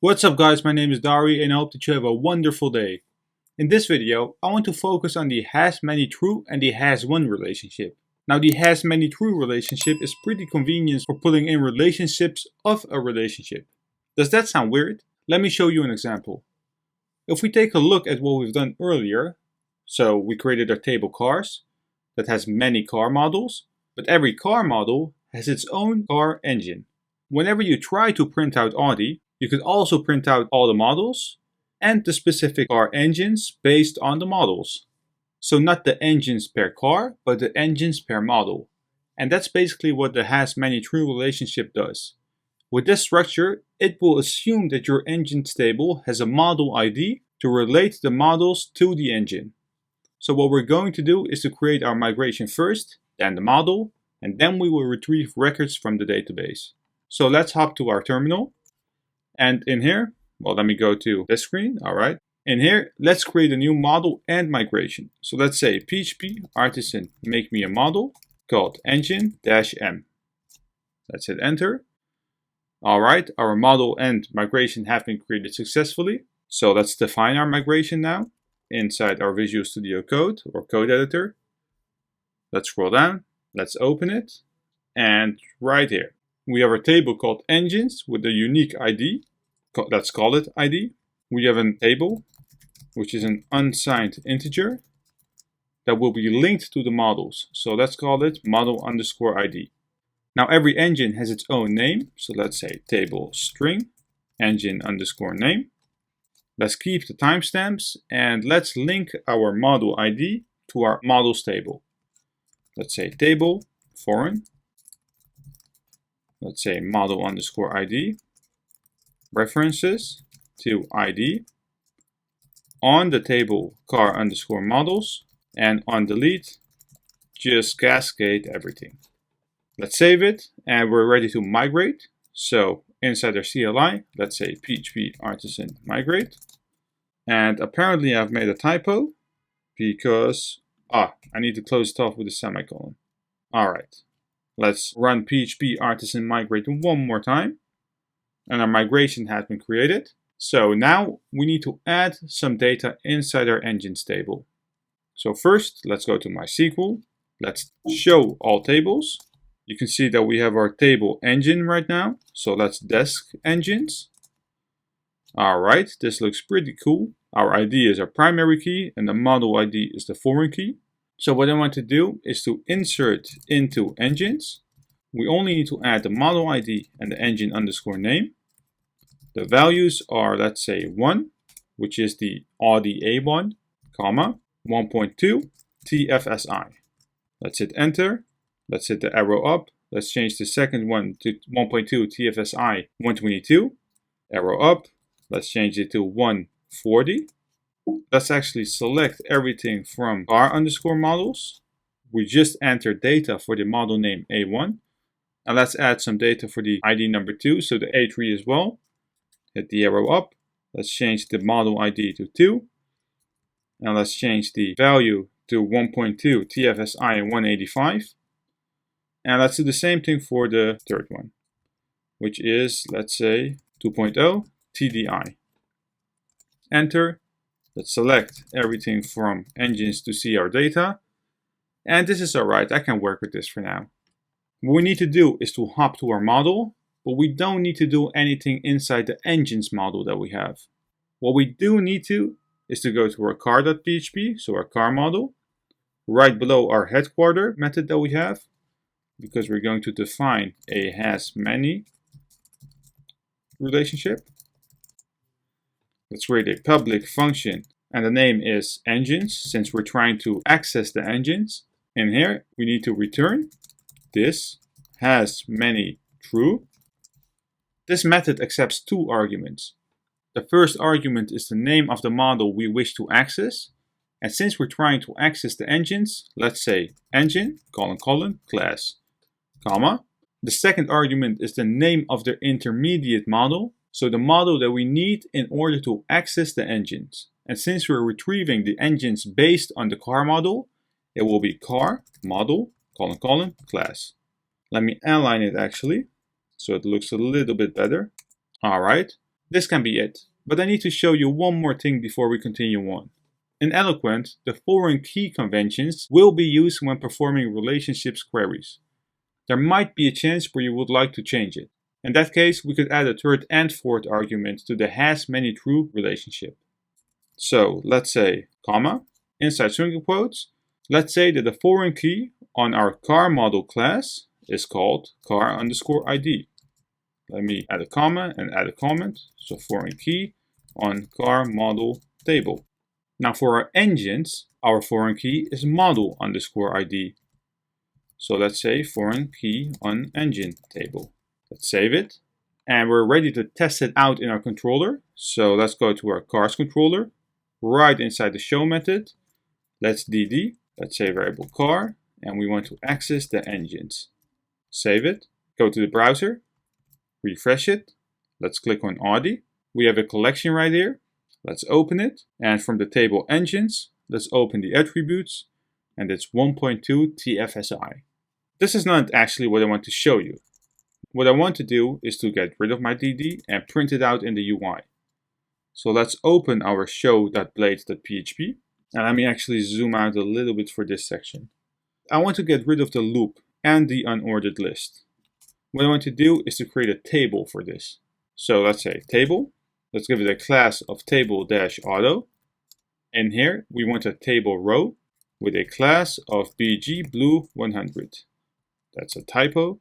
What's up guys, my name is Dari and I hope that you have a wonderful day. In this video, I want to focus on the hasManyThrough and the hasOne relationship. Now the hasManyThrough relationship is pretty convenient for pulling in relationships of a relationship. Does that sound weird? Let me show you an example. If we take a look at what we've done earlier, so we created our table cars that has many car models, but every car model has its own car engine. Whenever you try to print out Audi, you could also print out all the models and the specific car engines based on the models. So not the engines per car, but the engines per model. And that's basically what the hasManyThrough relationship does. With this structure, it will assume that your engine table has a model ID to relate the models to the engine. So what we're going to do is to create our migration first, then the model, and then we will retrieve records from the database. So let's hop to our terminal. And in here, well, let me go to this screen. All right. In here, let's create a new model and migration. So let's say PHP artisan make me a model called engine-m. Let's hit enter. All right. Our model and migration have been created successfully. So let's define our migration now inside our Visual Studio Code or code editor. Let's scroll down. Let's open it. And right here, we have a table called engines with a unique ID. Let's call it ID. We have a table, which is an unsigned integer that will be linked to the models. So let's call it model_ID. Now every engine has its own name. So let's say table string engine_name. Let's keep the timestamps and let's link our model ID to our models table. Let's say table foreign. Let's say model_ID, references to ID, on the table car_models, and on delete, just cascade everything. Let's save it, and we're ready to migrate. So inside our CLI, let's say PHP artisan migrate. And apparently I've made a typo because, I need to close it off with a semicolon. All right. Let's run PHP artisan migrate one more time. And our migration has been created. So now we need to add some data inside our engines table. So first, let's go to MySQL. Let's show all tables. You can see that we have our table engine right now. So let's desk engines. All right, this looks pretty cool. Our ID is our primary key and the model ID is the foreign key. So what I want to do is to insert into engines. We only need to add the model ID and the engine_name. The values are, let's say 1, which is the Audi A1, comma, 1.2 TFSI. Let's hit enter. Let's hit the arrow up. Let's change the second one to 1.2 TFSI 122. Arrow up. Let's change it to 140. Let's actually select everything from car_models. We just entered data for the model name A1. And let's add some data for the ID number 2, so the A3 as well. Hit the arrow up. Let's change the model ID to 2. And let's change the value to 1.2 TFSI and 185. And let's do the same thing for the third one, which is, let's say, 2.0 TDI. Enter. Let's select everything from engines to see our data. And this is all right. I can work with this for now. What we need to do is to hop to our model, but we don't need to do anything inside the engines model that we have. What we do need to is to go to our car.php, so our car model, right below our headquarter method that we have, because we're going to define a hasMany relationship. Let's create a public function and the name is engines since we're trying to access the engines. In here, we need to return this hasManyThrough. This method accepts 2 arguments. The first argument is the name of the model we wish to access. And since we're trying to access the engines, let's say engine, class, comma. The second argument is the name of the intermediate model. So the model that we need in order to access the engines. And since we're retrieving the engines based on the car model, it will be car model, class. Let me align it actually, so it looks a little bit better. All right. This can be it, but I need to show you one more thing before we continue on. In Eloquent, the foreign key conventions will be used when performing relationships queries. There might be a chance where you would like to change it. In that case, we could add a third and fourth argument to the hasManyThrough relationship. So let's say, comma, inside single quotes, let's say that the foreign key on our car model class is called car_ID. Let me add a comma and add a comment. So foreign key on car model table. Now for our engines, our foreign key is model_ID. So let's say foreign key on engine table. Let's save it. And we're ready to test it out in our controller. So let's go to our cars controller. Right inside the show method. Let's dd. Let's say variable car. And we want to access the engines. Save it. Go to the browser. Refresh it. Let's click on Audi. We have a collection right here. Let's open it. And from the table engines, let's open the attributes. And it's 1.2 TFSI. This is not actually what I want to show you. What I want to do is to get rid of my DD and print it out in the UI. So let's open our show.blades.php. And let me actually zoom out a little bit for this section. I want to get rid of the loop and the unordered list. What I want to do is to create a table for this. So let's say table. Let's give it a class of table-auto. In here, we want a table row with a class of bgblue100. That's a typo.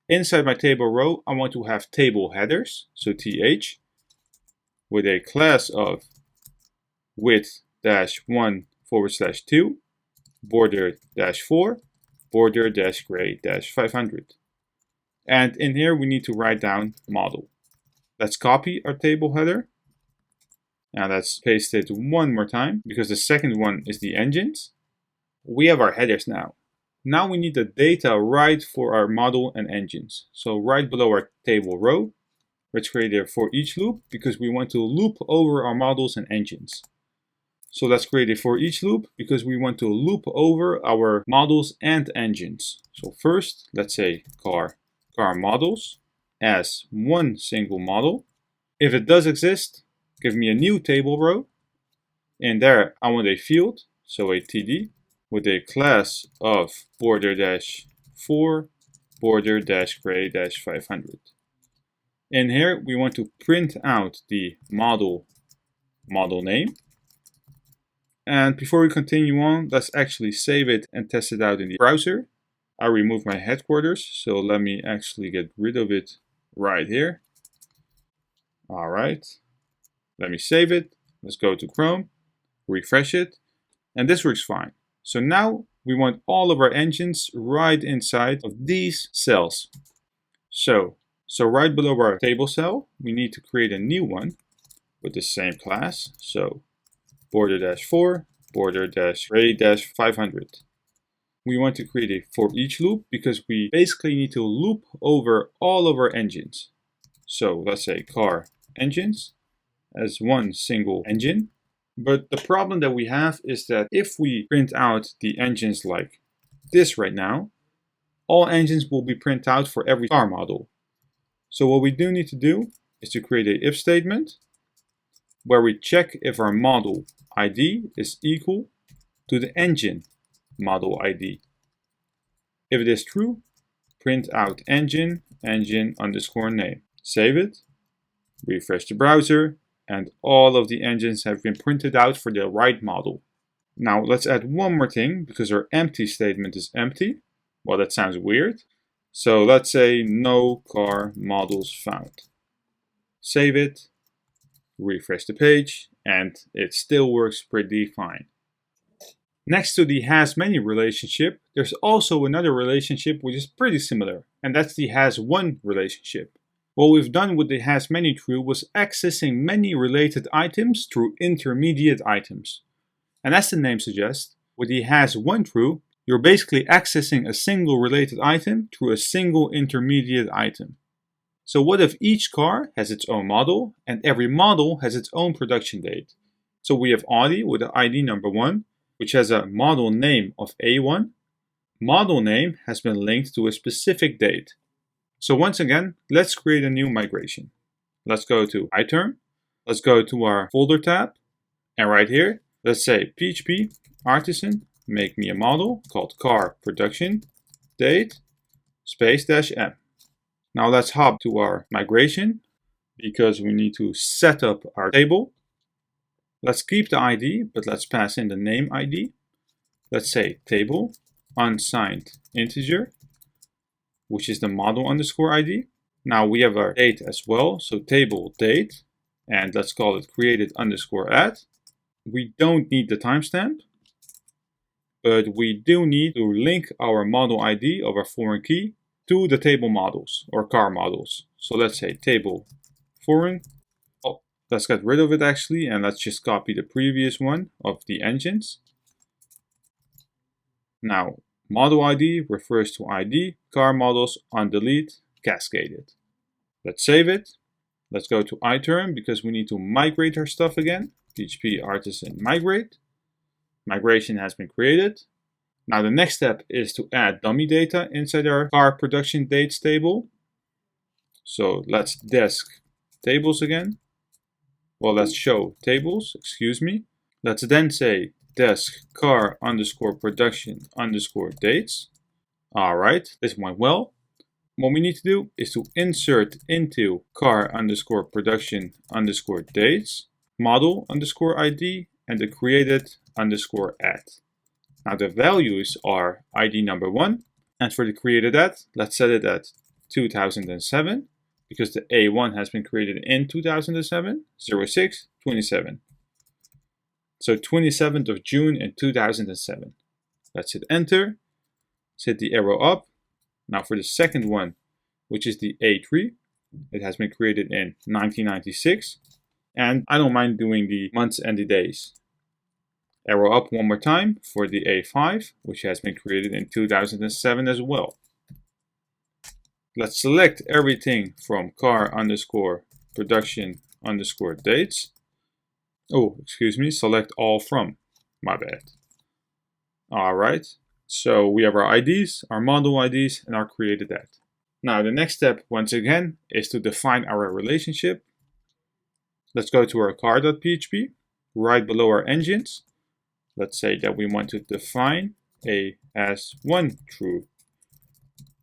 Inside my table row, I want to have table headers, so th, with a class of width-1/2, border-4, border-gray-500. And in here, we need to write down model. Let's copy our table header. Now let's paste it one more time, because the second one is the engines. We have our headers now. Now we need the data right for our model and engines. So right below our table row, let's create a for each loop, because we want to loop over our models and engines. So let's create a for each loop, because we want to loop over our models and engines. So first, let's say car models as one single model. If it does exist, give me a new table row. In there, I want a field, so a td, with a class of border-4, border-gray-500. In here, we want to print out the model name. And before we continue on, let's actually save it and test it out in the browser. I removed my headquarters, so let me actually get rid of it right here. All right, let me save it. Let's go to Chrome, refresh it, and this works fine. So now we want all of our engines right inside of these cells. So right below our table cell, we need to create a new one with the same class. So border-4, border-gray-500. We want to create a for each loop, because we basically need to loop over all of our engines. So let's say car engines as one single engine. But the problem that we have is that if we print out the engines like this right now, all engines will be printed out for every car model. So what we do need to do is to create an if statement where we check if our model ID is equal to the engine model ID. If it is true, print out engine_name. Save it, refresh the browser, and all of the engines have been printed out for the right model. Now let's add one more thing, because our empty statement is empty. Well, that sounds weird. So let's say no car models found. Save it, refresh the page, and it still works pretty fine. Next to the hasMany relationship, there's also another relationship which is pretty similar, and that's the hasOne relationship. What we've done with the hasManyThrough was accessing many related items through intermediate items. And as the name suggests, with the hasOneThrough, you're basically accessing a single related item through a single intermediate item. So what if each car has its own model, and every model has its own production date? So we have Audi with the ID number 1, which has a model name of A1. Model name has been linked to a specific date. So once again, let's create a new migration. let's go to iTerm. Let's go to our folder tab. And right here, let's say PHP artisan, make me a model called car production date space -m. Now let's hop to our migration because we need to set up our table. Let's keep the ID, but let's pass in the name ID. Let's say table unsigned integer, which is the model underscore ID. Now we have our date as well, so table date, and let's call it created underscore at. We don't need the timestamp, but we do need to link our model ID of our foreign key to the table models or car models. So let's say table foreign. Oh, let's get rid of it actually, and let's just copy the previous one of the engines. Now, model ID refers to ID, car models on delete, cascaded. Let's save it. Let's go to iTerm because we need to migrate our stuff again. PHP artisan migrate. Migration has been created. Now the next step is to add dummy data inside our car production dates table. So let's desk tables again. Well, let's show tables, excuse me. Let's then say desk car underscore production underscore dates. All right, this went well. What we need to do is to insert into car underscore production underscore dates model underscore ID and the created underscore at. Now the values are ID number 1, and for the created at, let's set it at 2007 because the A1 has been created in 2007, 06/27. So 27th of June in 2007. Let's hit enter, let's hit the arrow up. Now for the second one, which is the A3, it has been created in 1996. And I don't mind doing the months and the days. Arrow up one more time for the A5, which has been created in 2007 as well. Let's select everything from car underscore production underscore dates. Oh, excuse me, select all from, my bad. All right, so we have our IDs, our model IDs, and our created at. Now the next step, once again, is to define our relationship. Let's go to our car.php, right below our engines. Let's say that we want to define a hasOneThrough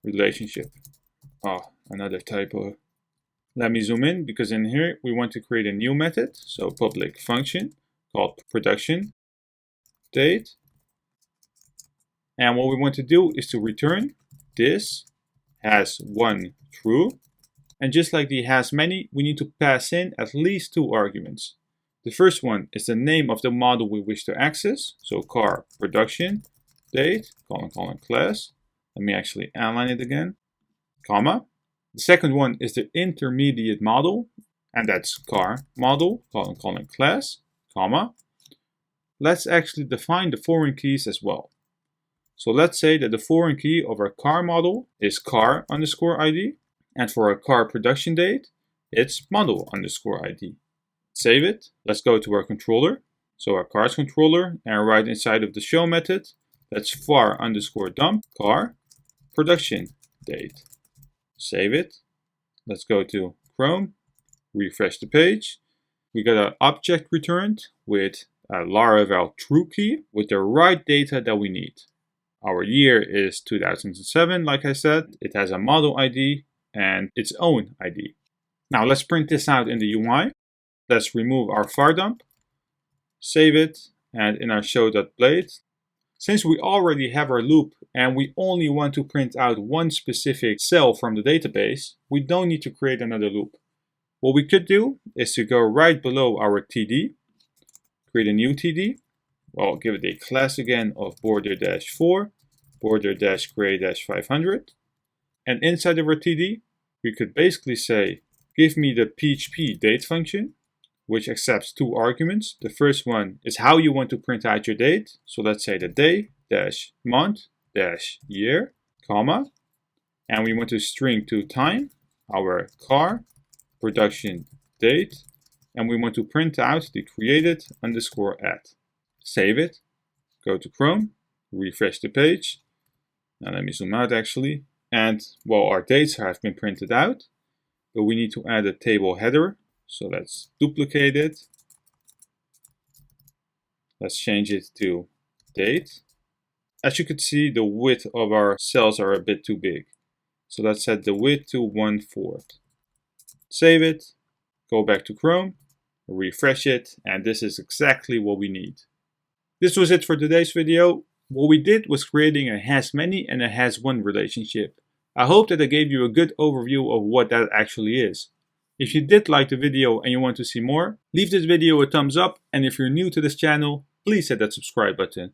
relationship. Oh, another typo. Let me zoom in because in here we want to create a new method. So public function called production date. And what we want to do is to return this hasOneThrough. And just like the hasMany, we need to pass in at least 2 arguments. The first one is the name of the model we wish to access. So car production date, class. Let me actually outline it again, comma. The second one is the intermediate model, and that's car model, class, comma. Let's actually define the foreign keys as well. So let's say that the foreign key of our car model is car underscore ID. And for our car production date, it's model underscore ID. Save it. Let's go to our controller. So our cars controller, and right inside of the show method, let's var underscore dump car production date. Save it. Let's go to Chrome, refresh the page. We got an object returned with a Laravel true key with the right data that we need. Our year is 2007, like I said. It has a model ID and its own ID. Now let's print this out in the UI. Let's remove our var dump, save it, and in our show.blade, since we already have our loop and we only want to print out one specific cell from the database, we don't need to create another loop. What we could do is to go right below our TD, create a new TD. Well, give it a class again of border-4, border-gray-500. And inside of our TD, we could basically say, give me the PHP date function, which accepts 2 arguments. The first one is how you want to print out your date. So let's say the day-month-year, comma. And we want to string to time our car production date. And we want to print out the created underscore at. Save it, go to Chrome, refresh the page. Now let me zoom out actually. And well, our dates have been printed out. we need to add a table header. So let's duplicate it. Let's change it to date. As you can see, the width of our cells are a bit too big. So let's set the width to 1/4. Save it, go back to Chrome, refresh it, and this is exactly what we need. This was it for today's video. What we did was creating a hasMany and a hasOne relationship. I hope that I gave you a good overview of what that actually is. If you did like the video and you want to see more, leave this video a thumbs up, and if you're new to this channel, please hit that subscribe button.